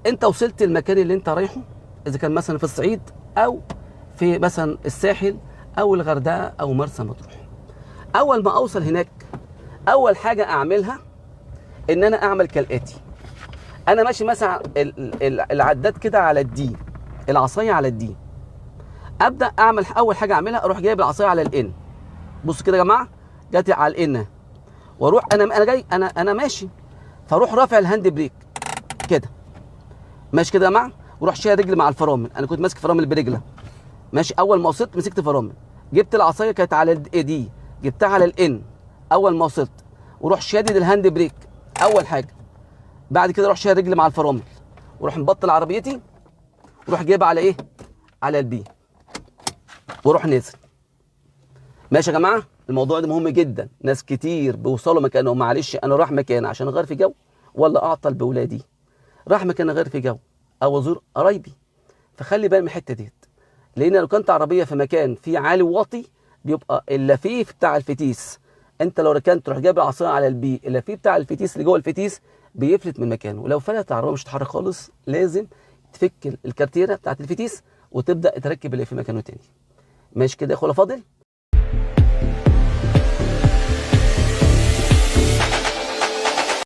انت وصلت المكان اللي انت رايحه، اذا كان مثلا في الصعيد او في مثلا الساحل او الغردقه او مرسى مطروح. اول ما اوصل هناك اول حاجه اعملها ان انا اعمل كالاتي. انا ماشي مثلا العداد كده على الدي، العصايه على الدي. ابدا اعمل اول حاجه اعملها اروح جايب العصايه على الان. بص كده يا جماعه، جت على الان واروح انا جاي انا ماشي، فاروح رافع الهاند بريك كده ماشي كده يا جماعه، واروح شايل رجلي مع الفرامل. انا كنت ماسك فرامل برجله ماشي. اول ما وصلت مسكت فرامل، جبت العصايه كانت على الدي، جبتها على الان اول ما وصلت، وروح شادد الهاند بريك اول حاجه. بعد كده اروح شايل رجلي مع الفرامل واروح مبطل عربيتي واروح جايبها على ايه، على البي، واروح نازل. ماشي يا جماعه، الموضوع ده مهم جدا. ناس كتير بيوصلوا مكانهم، معلش انا رايح مكان عشان اغير في جو ولا اعطل باولادي، رايح مكان اغير في جو او ازور قرايبي، فخلي بالك من الحته ديت. لان لو كانت عربيه في مكان فيه عالي وواطي بيبقى اللفيف بتاع الفتيس، انت لو ركنت تروح جايب العصايه على البي، اللفيف بتاع الفتيس اللي جوه الفتيس بيفلت من مكانه، ولو فلت العربيه مش هتتحرك خالص. لازم تفك الكارتيره بتاعت الفتيس وتبدا تركب اللي في مكانه تاني. ماشي كده يا اخويا فاضل.